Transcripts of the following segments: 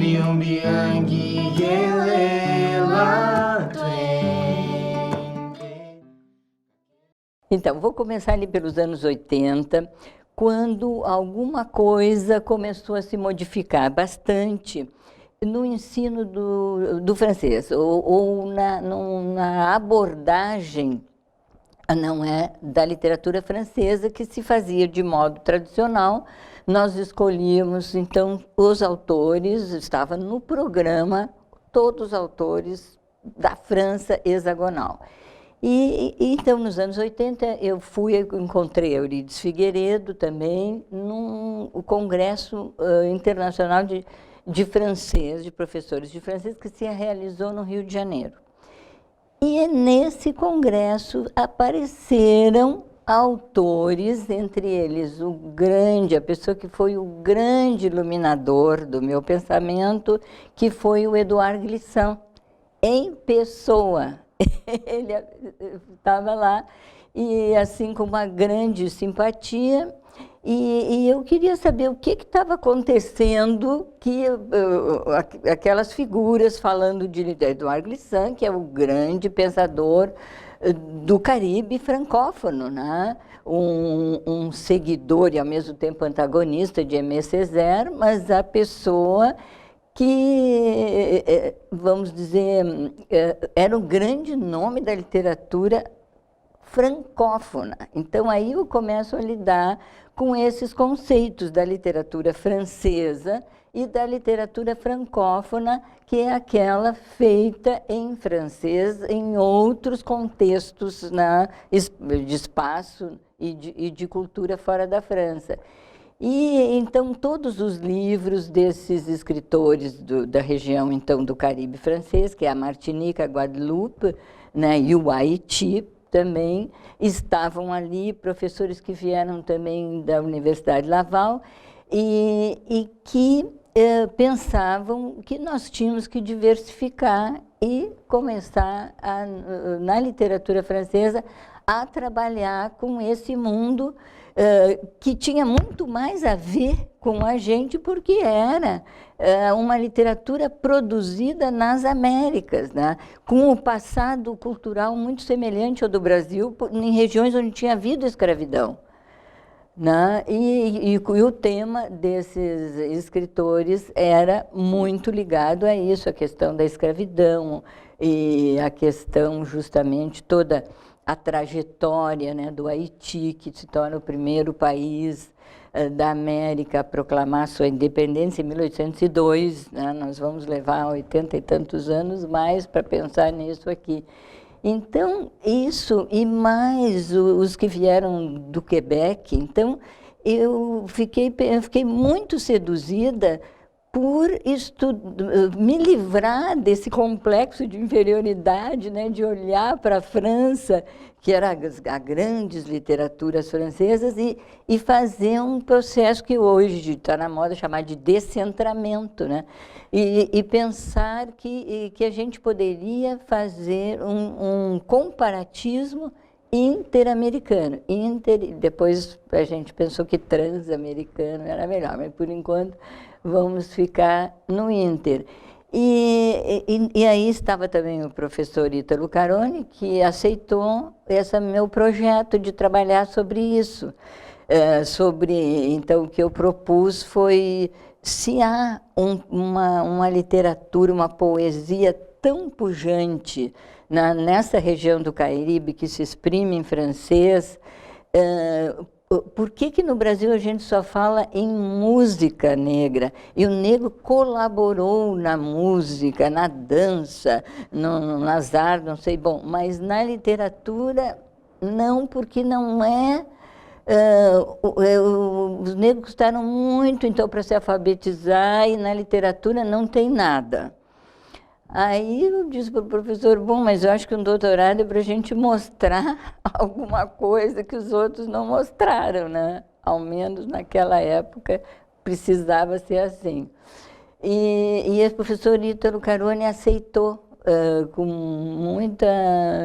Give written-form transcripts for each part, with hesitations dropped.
umbi umbi angi yelela Então, vou começar ali pelos anos 80, quando alguma coisa começou a se modificar bastante no ensino do francês, ou na abordagem, não é, da literatura francesa, que se fazia de modo tradicional. Nós escolhíamos, então, os autores, estava no programa, todos os autores da França hexagonal. Então, nos anos 80, eu encontrei Eurídice Figueiredo também, num congresso internacional de francês, de professores de francês, que se realizou no Rio de Janeiro. E nesse congresso apareceram autores, entre eles a pessoa que foi o grande iluminador do meu pensamento, que foi o Édouard Glissant, em pessoa. Ele estava lá, e assim, com uma grande simpatia, e eu queria saber o que estava acontecendo, que aquelas figuras falando de Édouard Glissant, que é o grande pensador do Caribe francófono, né? Um seguidor e, ao mesmo tempo, antagonista de Aimé Césaire, mas a pessoa que, vamos dizer, era um grande nome da literatura francófona. Então, aí eu começo a lidar com esses conceitos da literatura francesa e da literatura francófona, que é aquela feita em francês, em outros contextos, né, de espaço e de cultura fora da França. E, então, todos os livros desses escritores da região, então, do Caribe francês, que é a Martinique, a Guadeloupe, né, e o Haiti também, estavam ali, professores que vieram também da Universidade Laval, e que pensavam que nós tínhamos que diversificar e começar, na literatura francesa, a trabalhar com esse mundo que tinha muito mais a ver com a gente, porque era uma literatura produzida nas Américas, né? Com o passado cultural muito semelhante ao do Brasil, em regiões onde tinha havido escravidão. Né? E o tema desses escritores era muito ligado a isso, a questão da escravidão e a questão justamente toda a trajetória, né, do Haiti, que se torna o primeiro país da América a proclamar sua independência em 1802. Né? Nós vamos levar 80 e tantos anos mais para pensar nisso aqui. Então, isso, e mais os que vieram do Quebec. Então, eu fiquei muito seduzida por me livrar desse complexo de inferioridade, né, de olhar para a França, que era as grandes literaturas francesas, e fazer um processo que hoje está na moda chamar de descentramento, né? E pensar que a gente poderia fazer um comparatismo interamericano. Depois a gente pensou que transamericano era melhor, mas por enquanto vamos ficar no inter. E aí estava também o professor Ítalo Caroni, que aceitou esse meu projeto de trabalhar sobre isso. Então, o que eu propus foi, se há uma literatura, uma poesia tão pujante nessa região do Caribe, que se exprime em francês, por que no Brasil a gente só fala em música negra? E o negro colaborou na música, na dança, nas artes, não sei, bom, mas na literatura não, porque não é... os negros custaram muito, então, para se alfabetizar, e na literatura não tem nada. Aí eu disse para o professor, bom, mas eu acho que um doutorado é para a gente mostrar alguma coisa que os outros não mostraram, né? Ao menos naquela época precisava ser assim. E o professor Ítalo Caroni aceitou com muita...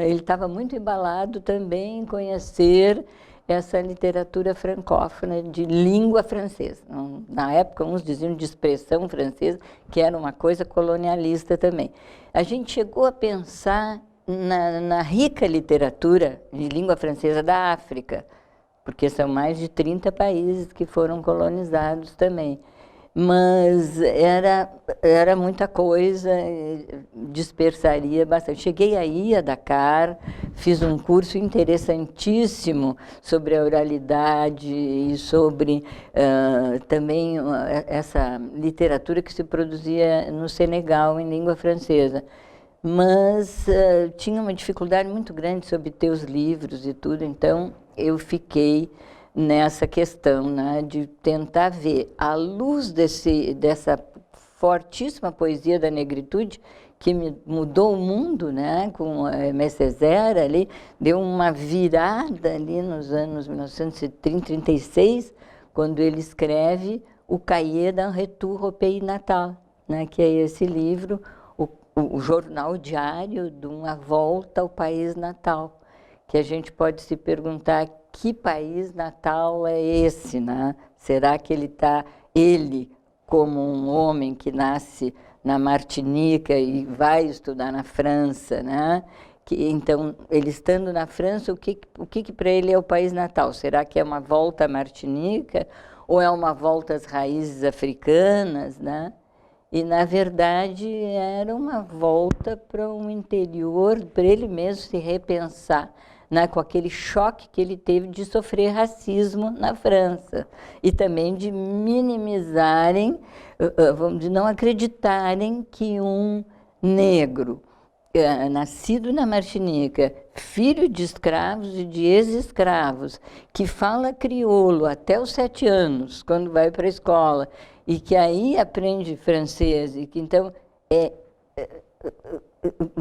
Ele estava muito embalado também em conhecer essa literatura francófona de língua francesa. Na época, uns diziam de expressão francesa, que era uma coisa colonialista também. A gente chegou a pensar na rica literatura de língua francesa da África, porque são mais de 30 países que foram colonizados também. Mas era muita coisa, dispersaria bastante. Cheguei aí a Dakar, fiz um curso interessantíssimo sobre a oralidade e sobre também essa literatura que se produzia no Senegal em língua francesa. Mas tinha uma dificuldade muito grande sobre obter os livros e tudo, então eu fiquei nessa questão, né, de tentar ver, à luz dessa fortíssima poesia da negritude, que mudou o mundo, né, com Aimé Césaire ali, deu uma virada ali nos anos 1930, 36, quando ele escreve o Cahiers d'un retour au pays natal, né, que é esse livro, o jornal diário de uma volta ao país natal, que a gente pode se perguntar que país natal é esse, né? Será que ele como um homem que nasce na Martinica e vai estudar na França, né? Então, ele estando na França, o que para ele é o país natal? Será que é uma volta à Martinica ou é uma volta às raízes africanas, né? E, na verdade, era uma volta para um interior, para ele mesmo se repensar, né, com aquele choque que ele teve de sofrer racismo na França e também de minimizarem, de não acreditarem que um negro nascido na Martinica, filho de escravos e de ex-escravos, que fala crioulo até os 7 anos, quando vai para a escola, e que aí aprende francês, e que então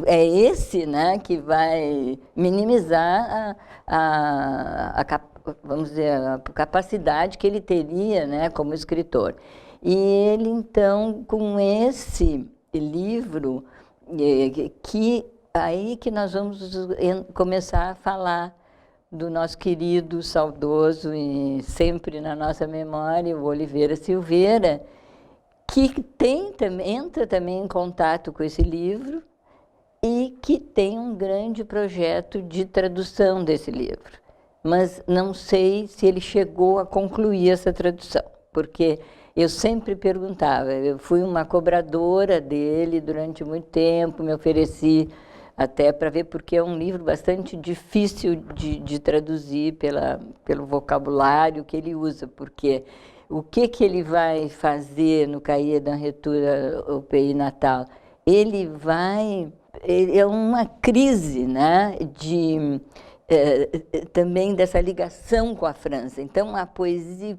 é esse, né, que vai minimizar vamos dizer, a capacidade que ele teria, né, como escritor. E ele, então, com esse livro, aí que nós vamos começar a falar do nosso querido, saudoso e sempre na nossa memória, o Oliveira Silveira, que entra também em contato com esse livro e que tem um grande projeto de tradução desse livro. Mas não sei se ele chegou a concluir essa tradução, porque eu sempre perguntava, eu fui uma cobradora dele durante muito tempo, me ofereci até para ver, porque é um livro bastante difícil de traduzir pelo vocabulário que ele usa, porque o que ele vai fazer no Cahiers d'un retour au pays natal? É uma crise, né, também dessa ligação com a França. Então, a poesia,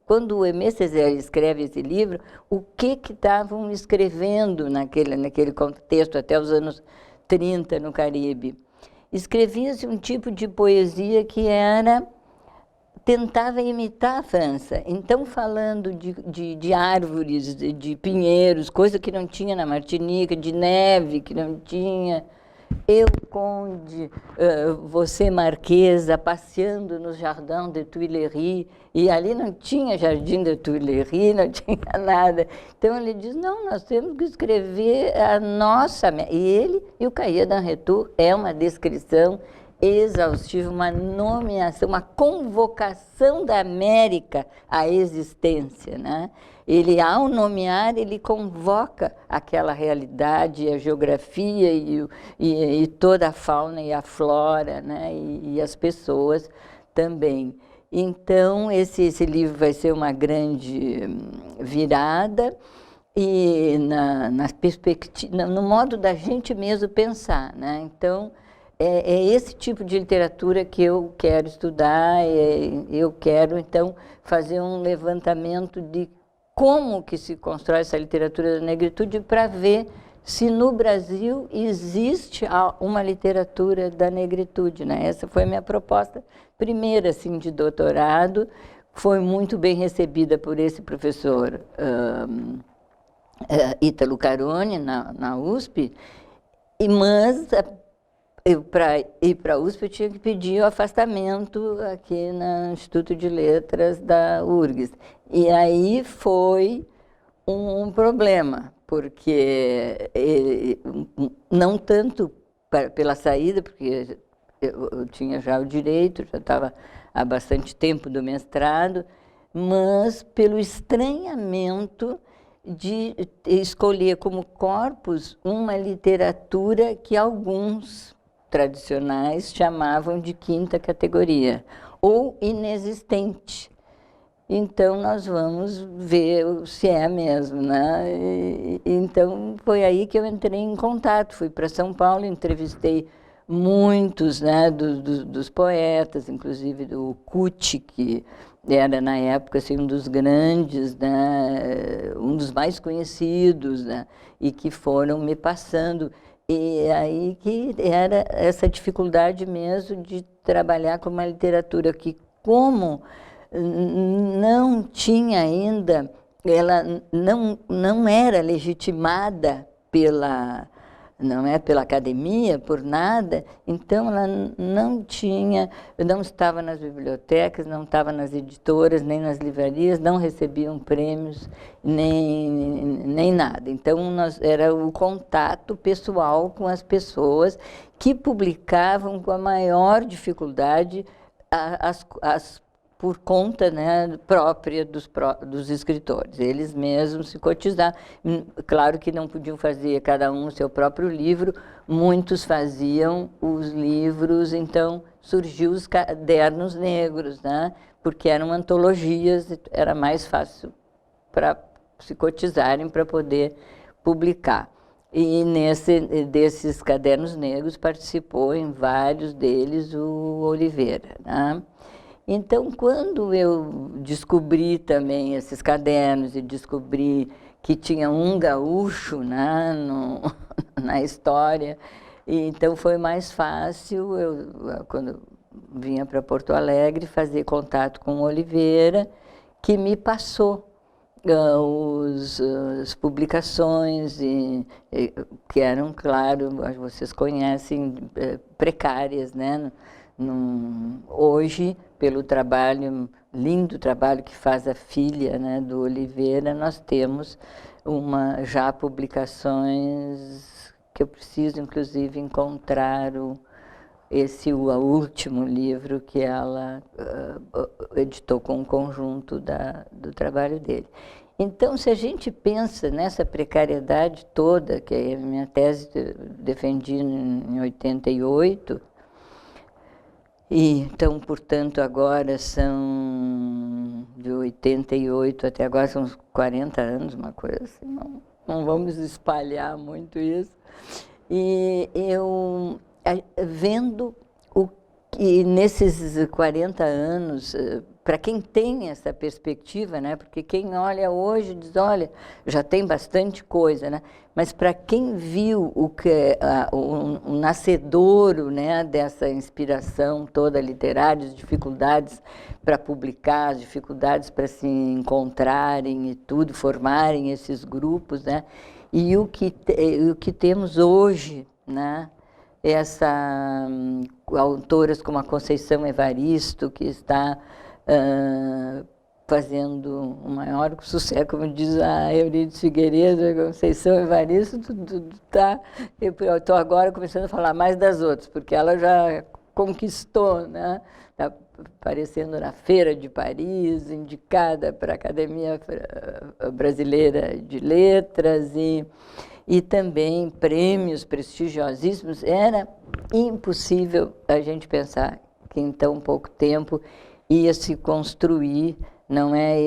quando o Aimé Césaire escreve esse livro, o que estavam escrevendo naquele contexto, até os anos 30, no Caribe? Escrevia-se um tipo de poesia que tentava imitar a França. Então, falando de árvores, de pinheiros, coisa que não tinha na Martinica, de neve que não tinha. Eu, conde, você, marquesa, passeando no Jardin de Tuileries, e ali não tinha Jardim de Tuileries, não tinha nada. Então, ele diz, não, nós temos que escrever a nossa... E o Cahiers d'un retour é uma descrição exaustiva, uma nomeação, uma convocação da América à existência, né? Ele, ao nomear, ele convoca aquela realidade, a geografia e toda a fauna e a flora, né? E as pessoas também. Então, esse livro vai ser uma grande virada e na perspectiva, no modo da gente mesmo pensar, né? Então, é esse tipo de literatura que eu quero estudar, eu quero, então, fazer um levantamento de como que se constrói essa literatura da negritude para ver se no Brasil existe uma literatura da negritude, né? Essa foi a minha proposta primeira, assim, de doutorado, foi muito bem recebida por esse professor Ítalo Carone, na USP, mas para ir para a USP, eu tinha que pedir o afastamento aqui no Instituto de Letras da URGS. E aí foi um problema, porque não tanto pela saída, porque eu tinha já o direito, já estava há bastante tempo do mestrado, mas pelo estranhamento de escolher como corpus uma literatura que alguns tradicionais chamavam de quinta categoria, ou inexistente. Então, nós vamos ver se é mesmo, né? Então, foi aí que eu entrei em contato. Fui para São Paulo, entrevistei muitos, né, dos poetas, inclusive do Cuti, que era, na época, assim, um dos grandes, né, um dos mais conhecidos, né, e que foram me passando. E aí que era essa dificuldade mesmo de trabalhar com uma literatura que, como não tinha ainda, ela não era legitimada não é pela academia, por nada, então ela não estava nas bibliotecas, não estava nas editoras, nem nas livrarias, não recebiam prêmios, nem nada. Então, era o contato pessoal com as pessoas que publicavam com a maior dificuldade por conta, né, própria dos escritores. Eles mesmos se cotizavam. Claro que não podiam fazer cada um o seu próprio livro, muitos faziam os livros, então surgiu os cadernos negros, né, porque eram antologias, era mais fácil para se cotizarem para poder publicar. E desses cadernos negros participou em vários deles o Oliveira, né? Então, quando eu descobri também esses cadernos e descobri que tinha um gaúcho, né, na história, então foi mais fácil, quando vinha para Porto Alegre, fazer contato com o Oliveira, que me passou as publicações, que eram, claro, vocês conhecem, precárias, né? Hoje, pelo lindo trabalho que faz a filha, né, do Oliveira, nós temos já publicações que eu preciso, inclusive, encontrar o último livro que ela editou com um conjunto do trabalho dele. Então, se a gente pensa nessa precariedade toda, que a minha tese defendi em 88, e então, portanto, agora são de 88 até agora, são uns 40 anos, uma coisa assim, não vamos espalhar muito isso. E eu, vendo o que nesses 40 anos, para quem tem essa perspectiva, né, porque quem olha hoje diz, olha, já tem bastante coisa, né, mas para quem viu o nascedouro, né, dessa inspiração toda literária, as dificuldades para publicar, as dificuldades para se encontrarem e tudo, formarem esses grupos, né, e o que temos hoje, né, autoras como a Conceição Evaristo, que está fazendo o maior sucesso, como diz a Eurídice Figueiredo, a Conceição Evaristo, eu estou agora começando a falar mais das outras, porque ela já conquistou, né? Está aparecendo na Feira de Paris, indicada para a Academia Brasileira de Letras e também prêmios prestigiosíssimos. Era impossível a gente pensar que em tão pouco tempo ia se construir, não é,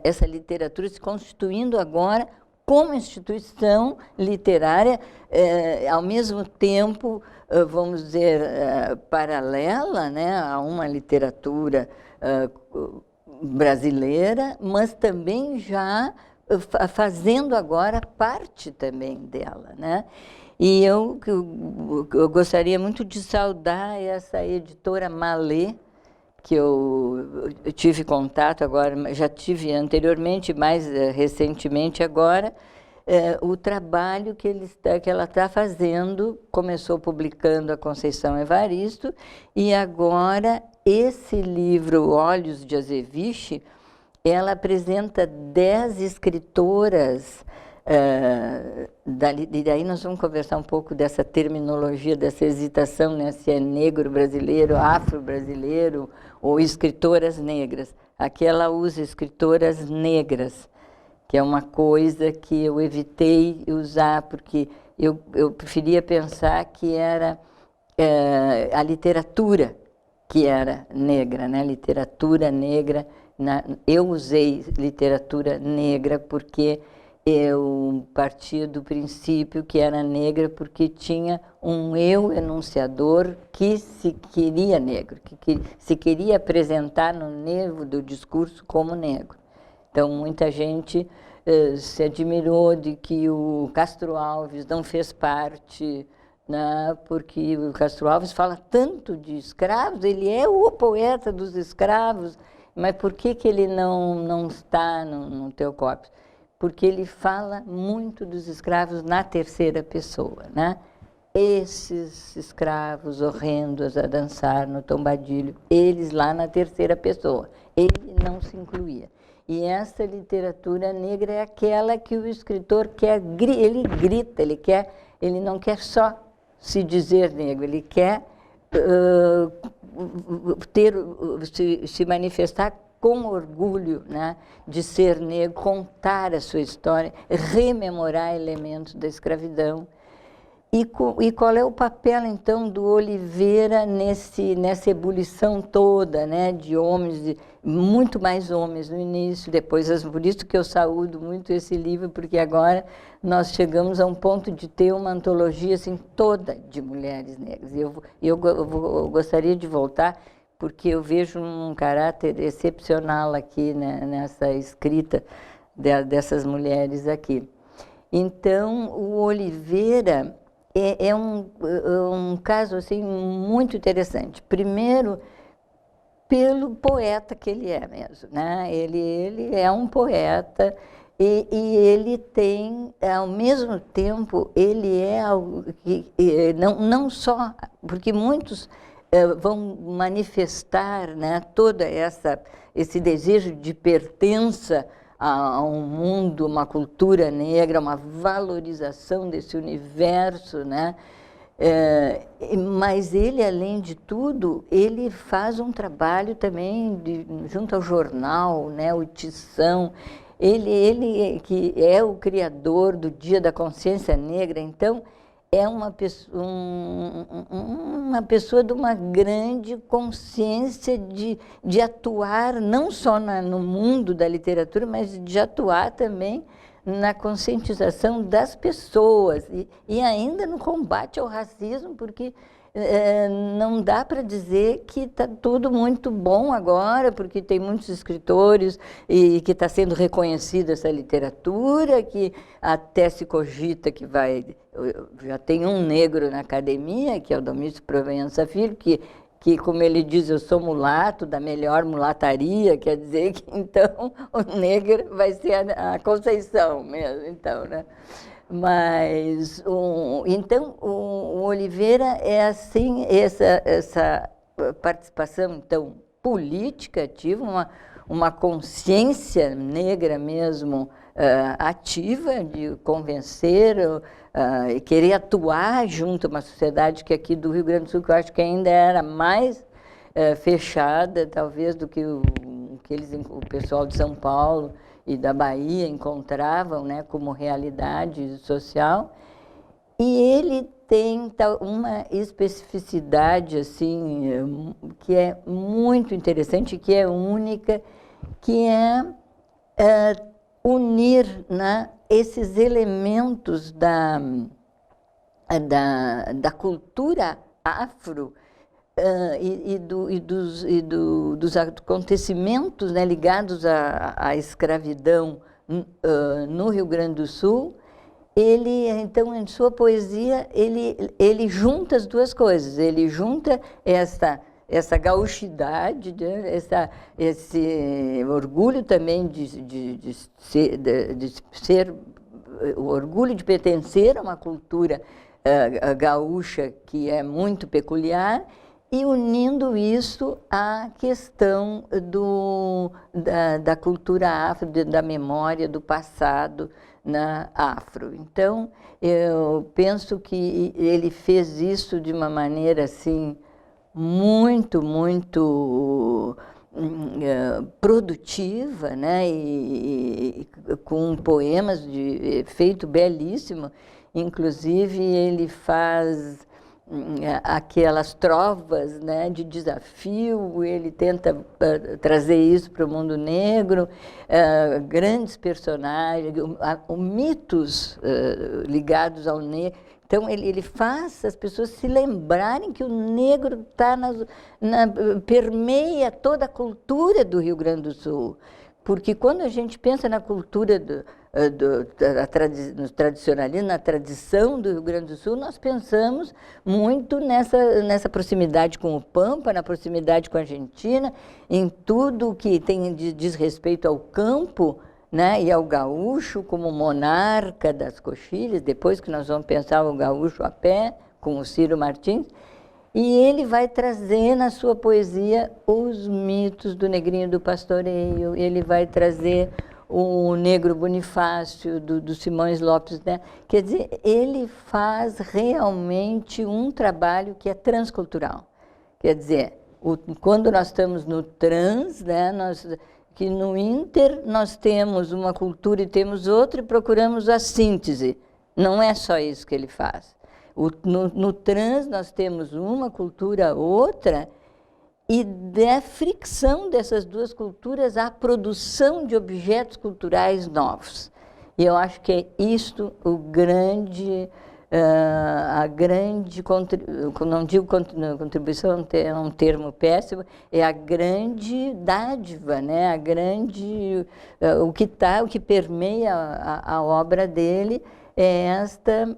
essa literatura se constituindo agora como instituição literária, ao mesmo tempo, vamos dizer, paralela, né, a uma literatura brasileira, mas também já fazendo agora parte também dela, né? E eu gostaria muito de saudar essa editora Malê, que eu tive contato agora, já tive anteriormente, mais recentemente agora, o trabalho que ela está fazendo. Começou publicando a Conceição Evaristo, e agora esse livro, Olhos de Azeviche, ela apresenta 10 escritoras, e daí nós vamos conversar um pouco dessa terminologia, dessa hesitação, né, se é negro brasileiro, afro-brasileiro ou escritoras negras. Aqui ela usa escritoras negras, que é uma coisa que eu evitei usar, porque eu preferia pensar que era a literatura que era negra, né? Literatura negra. Eu usei literatura negra porque eu partia do princípio que era negra porque tinha um eu enunciador que se queria negro, que se queria apresentar no nervo do discurso como negro. Então, muita gente se admirou de que o Castro Alves não fez parte, né, porque o Castro Alves fala tanto de escravos, ele é o poeta dos escravos, mas por que ele não está no Teocópio? Porque ele fala muito dos escravos na terceira pessoa, né? Esses escravos horrendos a dançar no tombadilho, eles lá na terceira pessoa, ele não se incluía. E essa literatura negra é aquela que o escritor quer, ele grita, ele não quer só se dizer negro, ele quer se manifestar com orgulho, né, de ser negro, contar a sua história, rememorar elementos da escravidão. E qual é o papel, então, do Oliveira nessa ebulição toda, né, de homens, muito mais homens no início, depois, por isso que eu saúdo muito esse livro, porque agora nós chegamos a um ponto de ter uma antologia assim, toda de mulheres negras. E eu gostaria de voltar, porque eu vejo um caráter excepcional aqui, né, nessa escrita dessas mulheres aqui. Então, o Oliveira é um caso assim, muito interessante. Primeiro, pelo poeta que ele é mesmo, né? Ele é um poeta e ele tem, ao mesmo tempo, ele é algo que, não só, porque muitos vão manifestar, né, todo esse desejo de pertença a um mundo, uma cultura negra, uma valorização desse universo, né? Mas ele, além de tudo, ele faz um trabalho também junto ao jornal, né, o Tição. Ele que é o criador do Dia da Consciência Negra, então é uma pessoa de uma grande consciência de atuar não só no mundo da literatura, mas de atuar também na conscientização das pessoas e ainda no combate ao racismo, porque não dá para dizer que está tudo muito bom agora, porque tem muitos escritores e que está sendo reconhecida essa literatura, que até se cogita que já tem um negro na academia, que é o Domingos Provença Filho, que, como ele diz, eu sou mulato, da melhor mulataria, quer dizer que, então, o negro vai ser a Conceição mesmo, então, né? Mas, então, o Oliveira é assim, essa participação, então, política ativa, uma consciência negra mesmo ativa, de convencer, e querer atuar junto a uma sociedade que aqui do Rio Grande do Sul, que eu acho que ainda era mais fechada, talvez, do que o pessoal de São Paulo e da Bahia encontravam, né, como realidade social. E ele tem uma especificidade assim, que é muito interessante, que é única, que é unir, né, esses elementos da cultura afro dos acontecimentos, né, ligados à escravidão no Rio Grande do Sul. Ele, então, em sua poesia, ele junta as duas coisas. Ele junta essa gauchidade, né, esse orgulho também de ser o orgulho de pertencer a uma cultura gaúcha que é muito peculiar, e unindo isso à questão da cultura afro, da memória do passado na afro. Então, eu penso que ele fez isso de uma maneira assim muito, muito produtiva, né? E com poemas de efeito belíssimo. Inclusive, ele faz aquelas trovas, né, de desafio, ele tenta trazer isso para o mundo negro, grandes personagens, mitos ligados ao negro. Então, ele faz as pessoas se lembrarem que o negro permeia toda a cultura do Rio Grande do Sul. Porque quando a gente pensa na cultura no tradicionalismo, na tradição do Rio Grande do Sul, nós pensamos muito nessa proximidade com o Pampa, na proximidade com a Argentina, em tudo que diz respeito ao campo, né, e ao gaúcho como monarca das coxilhas, depois que nós vamos pensar o gaúcho a pé, com o Ciro Martins, e ele vai trazer na sua poesia os mitos do Negrinho do Pastoreio, ele vai trazer o Negro Bonifácio, do Simões Lopes, né? Quer dizer, ele faz realmente um trabalho que é transcultural. Quer dizer, quando nós estamos no trans, né, que no inter nós temos uma cultura e temos outra e procuramos a síntese. Não é só isso que ele faz. No trans nós temos uma cultura, outra, e da fricção dessas duas culturas a produção de objetos culturais novos. E eu acho que é isto a grande, não digo contribuição, é um termo péssimo, é a grande dádiva, né? O que permeia a obra dele é esta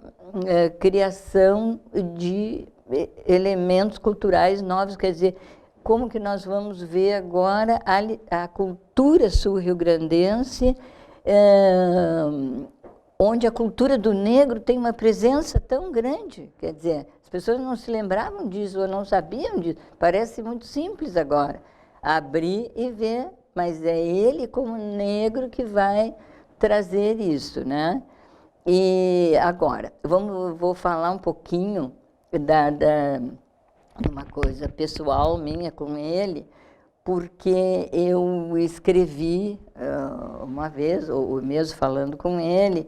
criação de elementos culturais novos, quer dizer, como que nós vamos ver agora a cultura sul-riograndense, onde a cultura do negro tem uma presença tão grande, quer dizer, as pessoas não se lembravam disso ou não sabiam disso, parece muito simples agora, abrir e ver, mas é ele como negro que vai trazer isso, né? E agora, vou falar um pouquinho de uma coisa pessoal minha com ele, porque eu escrevi uma vez, ou mesmo falando com ele,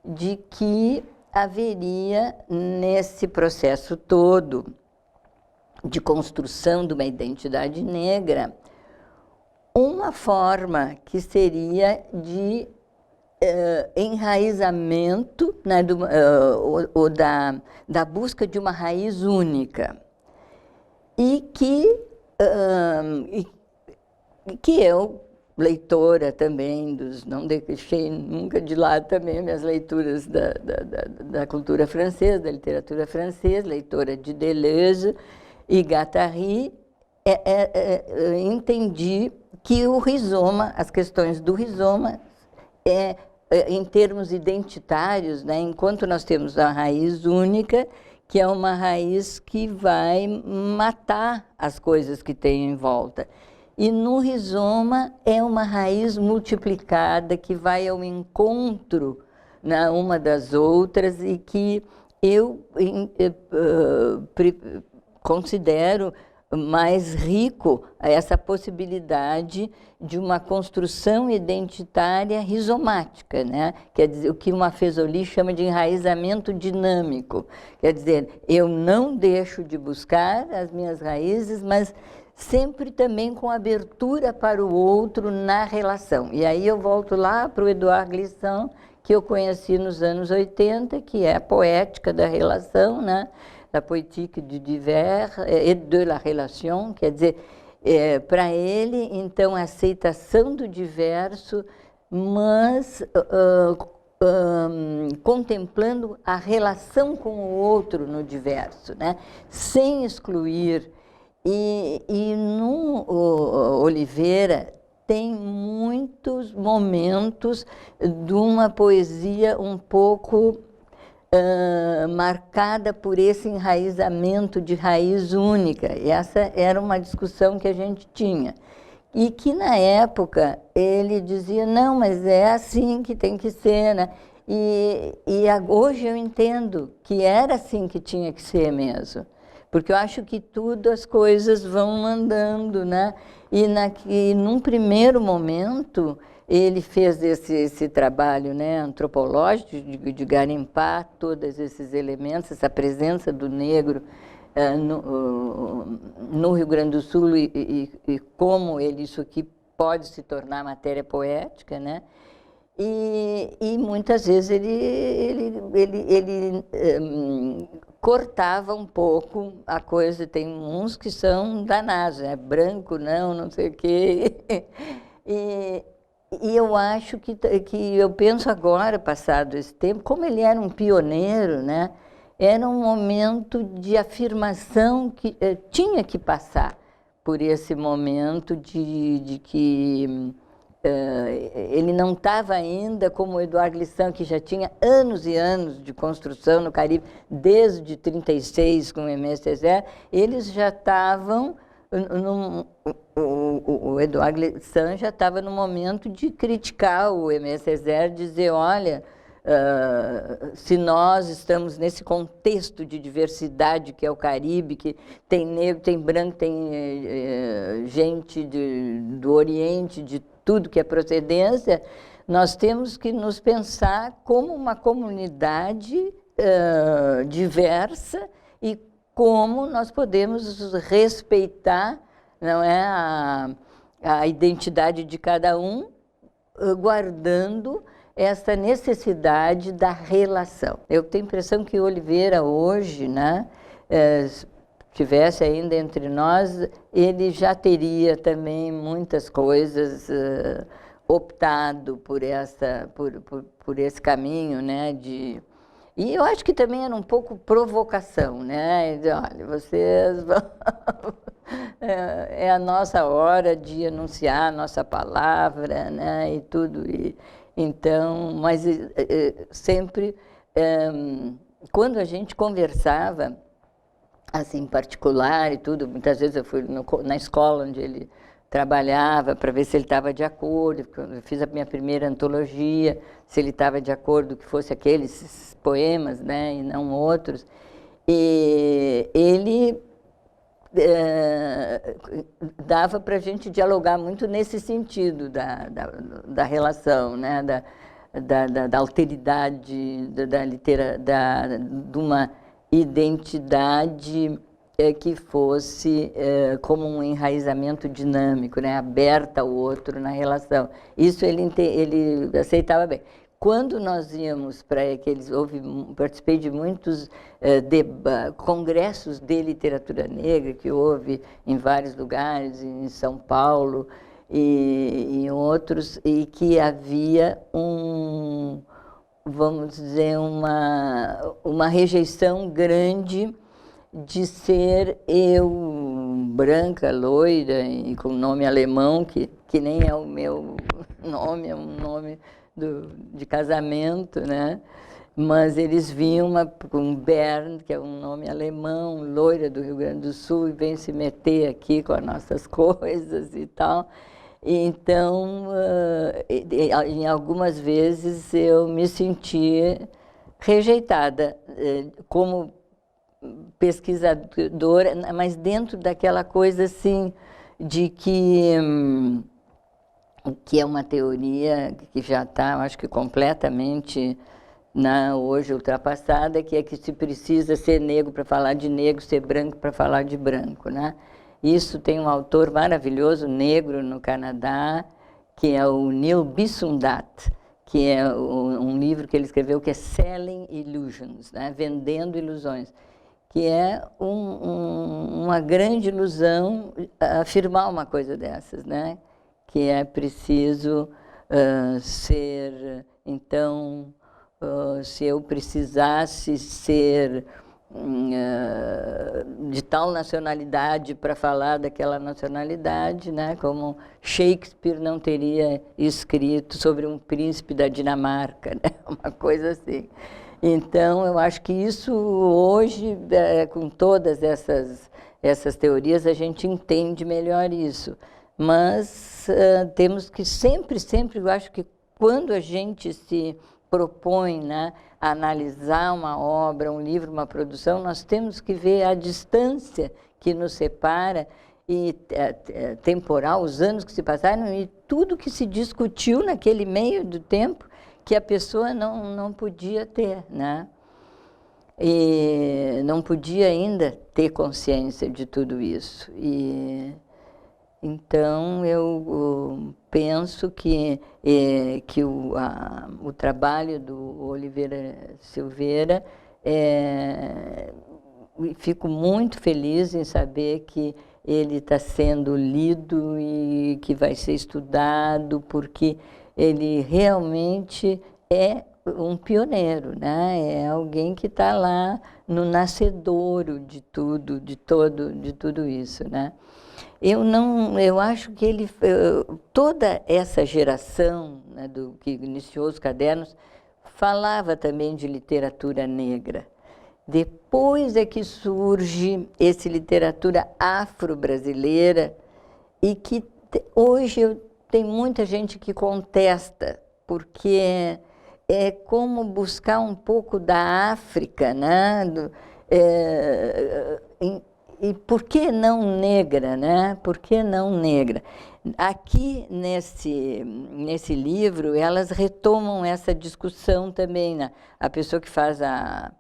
de que haveria nesse processo todo de construção de uma identidade negra uma forma que seria de enraizamento, né, da busca de uma raiz única, e que eu, leitora também, não deixei nunca de lado também minhas leituras da cultura francesa, da literatura francesa, leitora de Deleuze e Guattari, entendi que o rizoma, as questões do rizoma, em termos identitários, né, enquanto nós temos a raiz única, que é uma raiz que vai matar as coisas que tem em volta. E no rizoma é uma raiz multiplicada que vai ao encontro, né, uma das outras, e que eu considero mais rico essa possibilidade de uma construção identitária rizomática, né? Quer dizer, o que uma Fesoli chama de enraizamento dinâmico. Quer dizer, eu não deixo de buscar as minhas raízes, mas sempre também com abertura para o outro na relação. E aí eu volto lá para o Édouard Glissant, que eu conheci nos anos 80, que é a poética da relação, né? La poétique du divers et de la relation, quer dizer, para ele, então, a aceitação do diverso, mas contemplando a relação com o outro no diverso, né? Sem excluir. E no Oliveira tem muitos momentos de uma poesia um pouco marcada por esse enraizamento de raiz única. E essa era uma discussão que a gente tinha. E que, na época, ele dizia, não, mas é assim que tem que ser, né? Hoje eu entendo que era assim que tinha que ser mesmo. Porque eu acho que tudo, as coisas vão andando, né? E num primeiro momento, ele fez esse trabalho, né, antropológico, de garimpar todos esses elementos, essa presença do negro no Rio Grande do Sul e como isso aqui pode se tornar matéria poética, né? E muitas vezes ele cortava um pouco a coisa. Tem uns que são danados, né? Branco não sei o quê. E eu acho que eu penso agora, passado esse tempo, como ele era um pioneiro, né? Era um momento de afirmação que tinha que passar por esse momento de que ele não estava ainda como o Édouard Glissant, que já tinha anos e anos de construção no Caribe, desde 1936 com o Aimé Césaire. Eles já estavam, o Édouard Glissant já estava no momento de criticar o Aimé Césaire, dizer, olha, se nós estamos nesse contexto de diversidade que é o Caribe, que tem negro, tem branco, tem gente do Oriente, de tudo que é procedência, nós temos que nos pensar como uma comunidade diversa e como nós podemos respeitar, não é, a identidade de cada um, guardando essa necessidade da relação. Eu tenho a impressão que Oliveira hoje, né, tivesse ainda entre nós, ele já teria também muitas coisas optado por esse caminho, né, e eu acho que também era um pouco provocação, né? Olha, vocês vão é a nossa hora de anunciar a nossa palavra, né? E tudo. Então, mas sempre, quando a gente conversava, assim, em particular e tudo, muitas vezes eu fui na escola onde ele trabalhava para ver se ele estava de acordo. Eu fiz a minha primeira antologia, se ele estava de acordo que fosse aqueles poemas, né, e não outros. E ele dava para a gente dialogar muito nesse sentido da relação, né, da alteridade, de uma identidade que fosse como um enraizamento dinâmico, né, aberta ao outro na relação. Isso ele aceitava bem. Quando nós íamos para aqueles, participei de muitos congressos de literatura negra que houve em vários lugares, em São Paulo e em outros, e que havia vamos dizer, uma rejeição grande de ser eu, branca, loira, e com nome alemão, que nem é o meu nome, é um nome de casamento, né? Mas eles vinham com Bern, que é um nome alemão, loira do Rio Grande do Sul, e vem se meter aqui com as nossas coisas e tal. Então, em algumas vezes eu me senti rejeitada como pesquisadora, mas dentro daquela coisa assim de que é uma teoria que já está, acho que completamente hoje ultrapassada, que é que se precisa ser negro para falar de negro, ser branco para falar de branco, né? Isso tem um autor maravilhoso, negro, no Canadá, que é o Neil Bissundat, que é um livro que ele escreveu que é Selling Illusions, né? Vendendo ilusões, que é uma grande ilusão afirmar uma coisa dessas, né? Que é preciso ser, então, se eu precisasse ser de tal nacionalidade para falar daquela nacionalidade, né? Como Shakespeare não teria escrito sobre um príncipe da Dinamarca, né? Uma coisa assim. Então, eu acho que isso hoje, com todas essas teorias, a gente entende melhor isso. Mas temos que sempre, eu acho que quando a gente se propõe, né, a analisar uma obra, um livro, uma produção, nós temos que ver a distância que nos separa, e temporal, os anos que se passaram e tudo que se discutiu naquele meio do tempo que a pessoa não podia ter, né? E não podia ainda ter consciência de tudo isso. Então, eu penso que o trabalho do Oliveira Silveira, fico muito feliz em saber que ele está sendo lido e que vai ser estudado, porque ele realmente é um pioneiro, né? É alguém que está lá no nascedouro de tudo, de tudo isso, né? Eu acho que toda essa geração, né, que iniciou os cadernos, falava também de literatura negra. Depois é que surge essa literatura afro-brasileira e que hoje tem muita gente que contesta, porque é como buscar um pouco da África, né? E por que não negra, né? Por que não negra? Aqui, nesse livro, elas retomam essa discussão também, né? A pessoa que faz a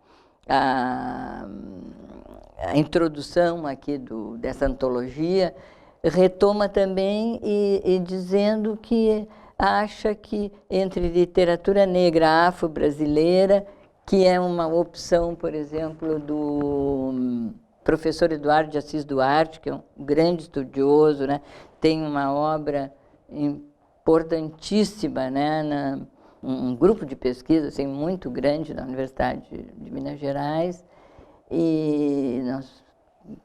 introdução aqui dessa antologia retoma também e dizendo que acha que entre literatura negra afro-brasileira, que é uma opção, por exemplo, do professor Eduardo de Assis Duarte, que é um grande estudioso, né? Tem uma obra importantíssima, né? Um grupo de pesquisa assim, muito grande na Universidade de Minas Gerais, e nós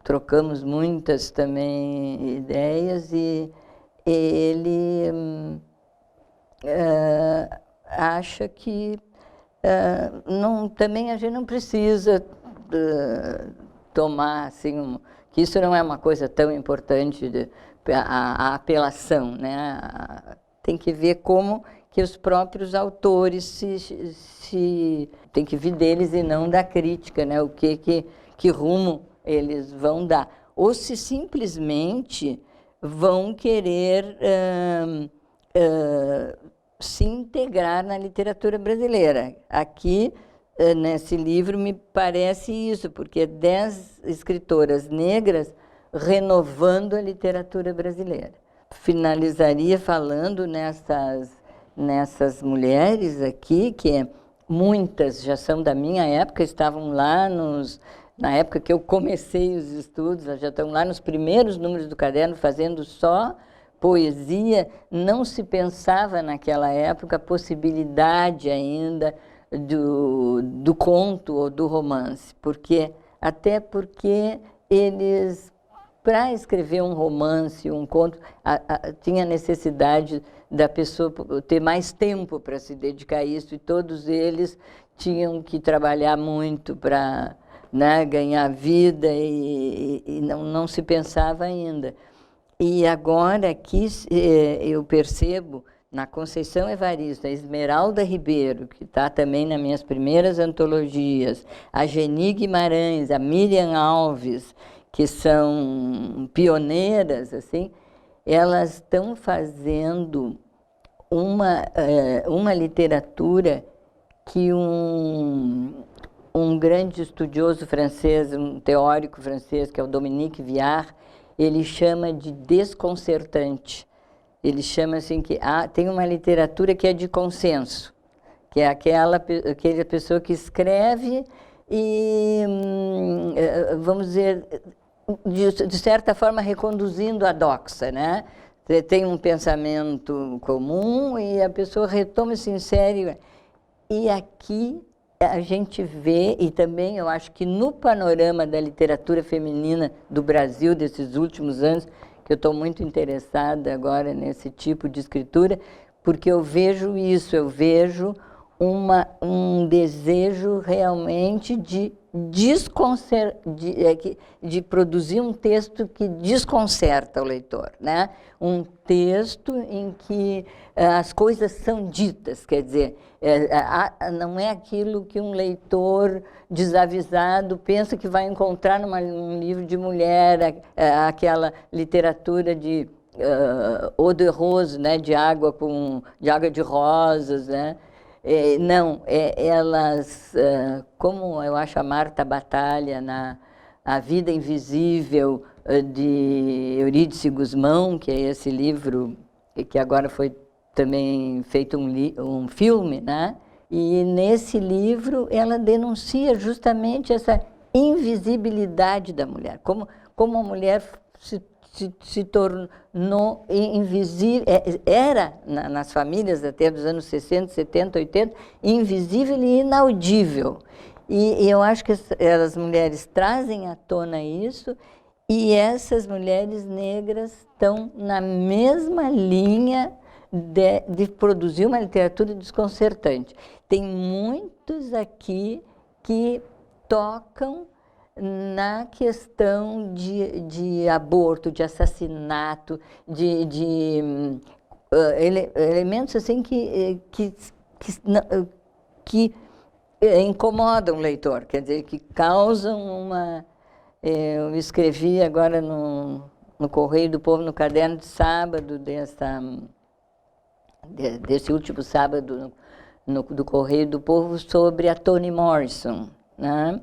trocamos muitas também ideias, e ele acha que também a gente não precisa tomar assim, que isso não é uma coisa tão importante, a apelação, né? Tem que ver como que os próprios autores tem que vir deles e não da crítica, né? O que rumo eles vão dar, ou se simplesmente vão querer se integrar na literatura brasileira. Aqui, nesse livro, me parece isso, porque 10 escritoras negras renovando a literatura brasileira. Finalizaria falando nessas mulheres aqui, que muitas já são da minha época, estavam lá na época que eu comecei os estudos, já estão lá nos primeiros números do caderno, fazendo só poesia. Não se pensava naquela época a possibilidade ainda do conto ou do romance, até porque eles, para escrever um romance, um conto, tinha necessidade da pessoa ter mais tempo para se dedicar a isso, e todos eles tinham que trabalhar muito para, né, ganhar vida, e não se pensava ainda. E agora aqui eu percebo na Conceição Evaristo, a Esmeralda Ribeiro, que está também nas minhas primeiras antologias, a Geni Guimarães, a Miriam Alves, que são pioneiras, assim, elas estão fazendo uma literatura que um grande estudioso francês, um teórico francês, que é o Dominique Viard, ele chama de desconcertante. Ele chama assim que tem uma literatura que é de consenso, que é aquela pessoa que escreve e, vamos dizer, de certa forma, reconduzindo a doxa, né? Tem um pensamento comum e a pessoa retoma, se insere. E aqui a gente vê, e também eu acho que no panorama da literatura feminina do Brasil desses últimos anos, que eu estou muito interessada agora nesse tipo de escritura, porque eu vejo isso, eu vejo um desejo realmente de de produzir um texto que desconcerta o leitor, né? Um texto em que as coisas são ditas, quer dizer, não é aquilo que um leitor desavisado pensa que vai encontrar num livro de mulher, aquela literatura de eau de rose, né? De água de rosas, né? Não, elas, como eu acho a Marta Batalha na A Vida Invisível de Eurídice Guzmão, que é esse livro que agora foi também feito um filme, né? E nesse livro ela denuncia justamente essa invisibilidade da mulher, como a mulher se tornou invisível, era nas famílias até dos anos 60, 70, 80, invisível e inaudível. E eu acho que as mulheres trazem à tona isso, e essas mulheres negras estão na mesma linha de produzir uma literatura desconcertante. Tem muitos aqui que tocam na questão de aborto, de assassinato, de elementos assim que incomodam o leitor, quer dizer, que causam uma... Eu escrevi agora no Correio do Povo, no caderno de sábado, desse último sábado do Correio do Povo, sobre a Toni Morrison, né?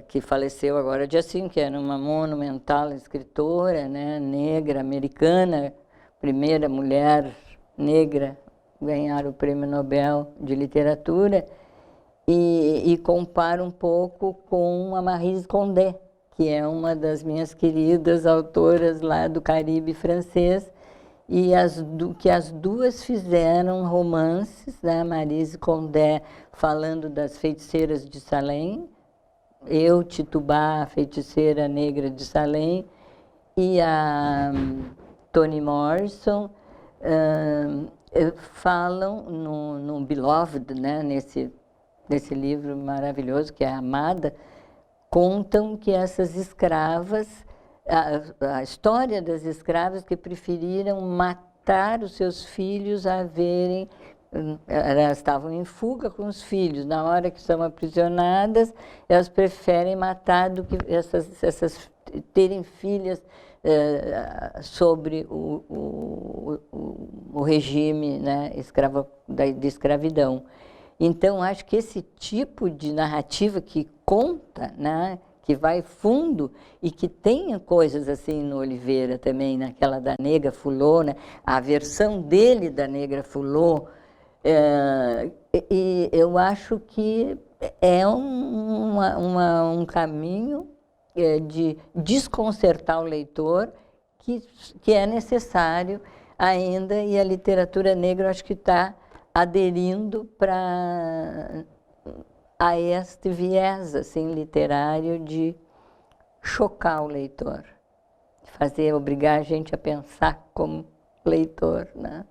Que faleceu agora dia 5, que era uma monumental escritora, né, negra, americana, primeira mulher negra a ganhar o Prêmio Nobel de Literatura, e comparo um pouco com a Maryse Condé, que é uma das minhas queridas autoras lá do Caribe francês, e que as duas fizeram romances, né? Maryse Condé falando das feiticeiras de Salem, Eu, Titubá, a feiticeira negra de Salem, e a Toni Morrison falam no Beloved, né? Nesse livro maravilhoso que é Amada, contam que essas escravas, a história das escravas que preferiram matar os seus filhos a verem, elas estavam em fuga com os filhos, na hora que são aprisionadas, elas preferem matar do que essas terem filhas sobre o regime, né, de escravidão. Então, acho que esse tipo de narrativa que conta, né, que vai fundo e que tem coisas assim no Oliveira também, naquela da Negra Fulô, né, a versão dele da Negra Fulô, e eu acho que é um caminho de desconcertar o leitor que é necessário ainda, e a literatura negra eu acho que está aderindo a este viés assim, literário de chocar o leitor, obrigar a gente a pensar como leitor, né?